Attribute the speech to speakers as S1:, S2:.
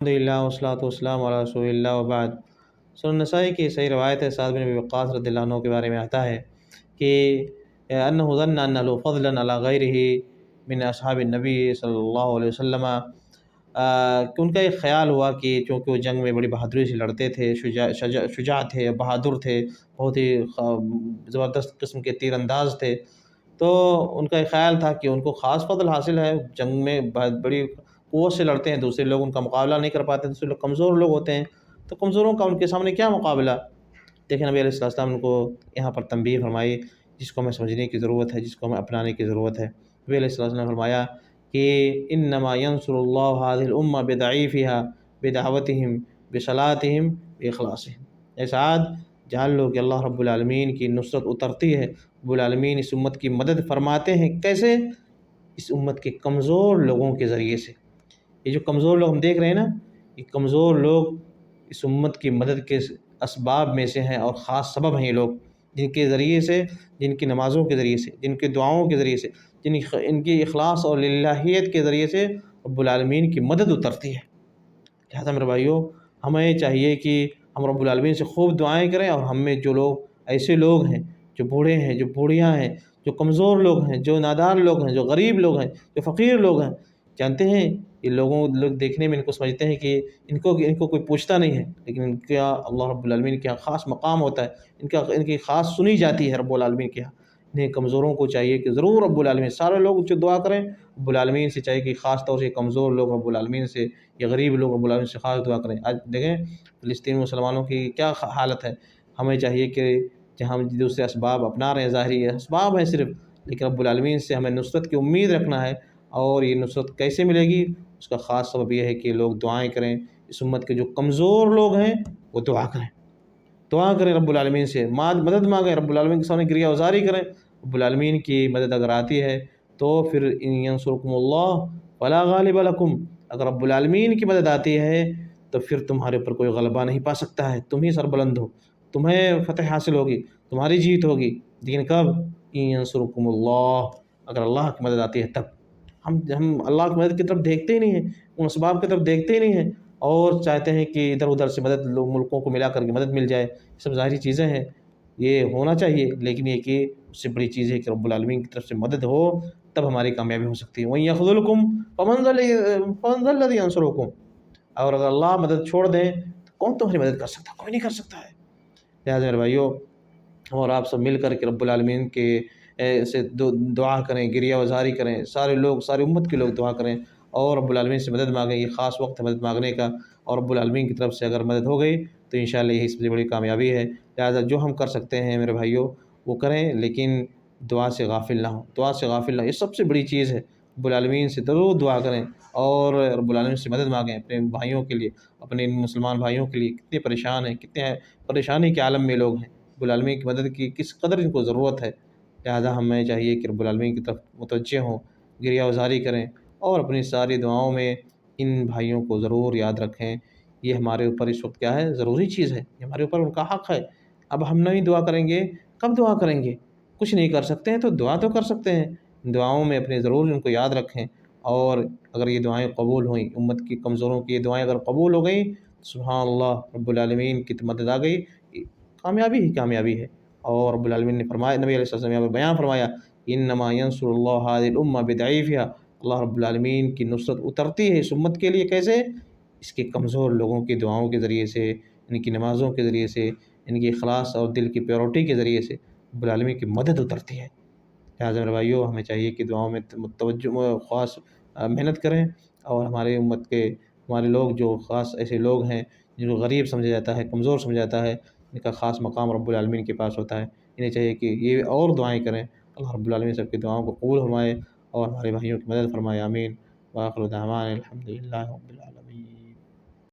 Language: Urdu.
S1: الحمدللہ والصلاۃ والسلام علی رسول اللہ وبعد۔ سنن نسائی کی صحیح روایت ہے، سعد بن ابی وقاص رضی اللہ عنہ کے بارے میں آتا ہے کہ انہ ظن ان له فضلا علی غیرہ من اصحاب النبی صلی اللہ علیہ وسلم، کہ ان کا ایک خیال ہوا کہ چونکہ وہ جنگ میں بڑی بہادری سے لڑتے تھے، شجاع تھے، بہادر تھے، بہت ہی زبردست قسم کے تیر انداز تھے، تو ان کا ایک خیال تھا کہ ان کو خاص فضل حاصل ہے، جنگ میں بہت بڑی قوت سے لڑتے ہیں، دوسرے لوگ ان کا مقابلہ نہیں کر پاتے، دوسرے لوگ کمزور لوگ ہوتے ہیں، تو کمزوروں کا ان کے سامنے کیا مقابلہ۔ لیکن نبی علیہ السلام کو یہاں پر تنبیہ فرمائی، جس کو ہمیں سمجھنے کی ضرورت ہے، جس کو ہمیں اپنانے کی ضرورت ہے۔ نبی علیہ السلام نے فرمایا کہ انما ینصر اللہ هذه الامہ بضعیفها بدعوتہم بصلاتہم باخلاصہم۔ اے سعد، جان لو کہ اللہ رب العالمین کی نصرت اترتی ہے، رب العالمین اس امت کی مدد فرماتے ہیں۔ کیسے؟ اس امت کے کمزور لوگوں کے ذریعے سے۔ یہ جو کمزور لوگ ہم دیکھ رہے ہیں نا، یہ کمزور لوگ اس امت کی مدد کے اسباب میں سے ہیں، اور خاص سبب ہیں یہ لوگ، جن کے ذریعے سے، جن کی نمازوں کے ذریعے سے، جن کے دعاؤں کے ذریعے سے، ان کی اخلاص اور للہیت کے ذریعے سے رب العالمین کی مدد اترتی ہے۔ لہٰذا میرے بھائیو، ہمیں چاہیے کہ ہم رب العالمین سے خوب دعائیں کریں، اور ہم میں جو لوگ ایسے لوگ ہیں، جو بوڑھے ہیں، جو بوڑھیاں ہیں، جو کمزور لوگ ہیں، جو نادار لوگ ہیں، جو غریب لوگ ہیں، جو فقیر لوگ ہیں، جانتے ہیں یہ لوگ دیکھنے میں ان کو سمجھتے ہیں کہ ان کو کوئی پوچھتا نہیں ہے، لیکن ان کا اللہ رب العالمین کے یہاں خاص مقام ہوتا ہے، ان کی خاص سنی جاتی ہے رب العالمین کے یہاں۔ انہیں کمزوروں کو چاہیے کہ ضرور رب العالمین، سارے لوگ جو دعا کریں، رب العالمین سے چاہیے کہ خاص طور سے کمزور لوگ رب العالمین سے، یا غریب لوگ رب العالمین سے خاص دعا کریں۔ آج دیکھیں فلسطین مسلمانوں کی کیا حالت ہے۔ ہمیں چاہیے کہ جہاں ہم دوسرے اسباب اپنا رہے ہیں، ظاہری اسباب ہیں صرف، لیکن رب العالمین سے ہمیں نصرت کی امید رکھنا ہے، اور یہ نصرت کیسے ملے گی؟ اس کا خاص سبب یہ ہے کہ لوگ دعائیں کریں، اس امت کے جو کمزور لوگ ہیں وہ دعا کریں، دعا کریں رب العالمین سے، مدد مانگیں، رب العالمین کے سامنے گریہ وزاری کریں۔ رب العالمین کی مدد اگر آتی ہے تو پھر ان ینصرکم اللہ فلا غالب لکم، اگر رب العالمین کی مدد آتی ہے تو پھر تمہارے اوپر کوئی غلبہ نہیں پا سکتا ہے، تم ہی سربلند ہو، تمہیں فتح حاصل ہوگی، تمہاری جیت ہوگی۔ لیکن کب؟ ان ینصرکم اللہ، اگر اللہ کی مدد آتی ہے تب۔ ہم اللہ کی مدد کی طرف دیکھتے ہی نہیں ہیں، ان اسباب کی طرف دیکھتے ہی نہیں ہیں، اور چاہتے ہیں کہ ادھر ادھر سے مدد، لوگ ملکوں کو ملا کر کے مدد مل جائے۔ یہ سب ظاہری چیزیں ہیں، یہ ہونا چاہیے، لیکن یہ کہ اس سے بڑی چیز ہے کہ رب العالمین کی طرف سے مدد ہو، تب ہماری کامیابی ہو سکتی ہے۔ وَإِن يَخْذُلْكُمْ فَمَنْ ذَا الَّذِي يَنصُرُكُمْ، اور اگر اللہ مدد چھوڑ دیں تو کون تمہاری مدد کر سکتا ہے؟ کوئی نہیں کر سکتا ہے۔ لہٰذا میرے بھائیو، اور آپ سب مل کر کے رب العالمین کے سے دعا کریں، گریہ وزاری کریں، سارے لوگ، ساری امت کے لوگ دعا کریں، اور رب العالمین سے مدد مانگیں۔ یہ خاص وقت ہے مدد مانگنے کا، اور رب العالمین کی طرف سے اگر مدد ہو گئی تو انشاءاللہ یہی سب سے بڑی کامیابی ہے۔ لہٰذا جو ہم کر سکتے ہیں میرے بھائیو وہ کریں، لیکن دعا سے غافل نہ ہوں، دعا سے غافل نہ ہوں، یہ سب سے بڑی چیز ہے۔ رب العالمین سے ضرور دعا کریں، اور رب العالمین سے مدد مانگیں اپنے بھائیوں کے لیے، اپنے مسلمان بھائیوں کے لیے۔ کتنے پریشان ہیں، کتنے پریشانی کے عالم میں لوگ ہیں، رب العالمین کی مدد کی کس قدر ان کو ضرورت ہے۔ لہٰذا ہمیں چاہیے کہ رب العالمین کی طرف متوجہ ہوں، گریہ وزاری کریں، اور اپنی ساری دعاؤں میں ان بھائیوں کو ضرور یاد رکھیں۔ یہ ہمارے اوپر اس وقت کیا ہے؟ ضروری چیز ہے، یہ ہمارے اوپر ان کا حق ہے۔ اب ہم نہیں دعا کریں گے، کب دعا کریں گے؟ کچھ نہیں کر سکتے ہیں تو دعا تو کر سکتے ہیں، دعاؤں میں اپنے ضرور ان کو یاد رکھیں، اور اگر یہ دعائیں قبول ہوئیں، امت کی کمزوروں کی یہ دعائیں اگر قبول ہو گئیں، سبحان اللہ، رب العالمین کی مدد آ گئی، کامیابی ہی کامیابی ہے۔ اور رب العالمین نے فرمایا، نبی علیہ السلام نے یہاں پر بیان فرمایا، انما ینصر اللہ هذه الامہ بضعیفها، اللہ رب العالمین کی نصرت اترتی ہے اس امت کے لیے کیسے؟ اس کے کمزور لوگوں کی دعاؤں کے ذریعے سے، ان کی نمازوں کے ذریعے سے، ان کی اخلاص اور دل کی پیورٹی کے ذریعے سے رب العالمین کی مدد اترتی ہے۔ لہٰذا میرے بھائیو، ہمیں چاہیے کہ دعاؤں میں متوجہ خاص محنت کریں، اور ہمارے امت کے ہمارے لوگ جو خاص ایسے لوگ ہیں جن کو غریب سمجھا جاتا ہے، کمزور سمجھا جاتا ہے، ان کا خاص مقام رب العالمین کے پاس ہوتا ہے۔ انہیں چاہیے کہ یہ اور دعائیں کریں، اللہ رب العالمین سب کی دعاؤں کو قبول فرمائے، اور ہمارے بھائیوں کی مدد فرمائے، آمین۔ وآخر دعوانا الحمد للہ رب العالمین۔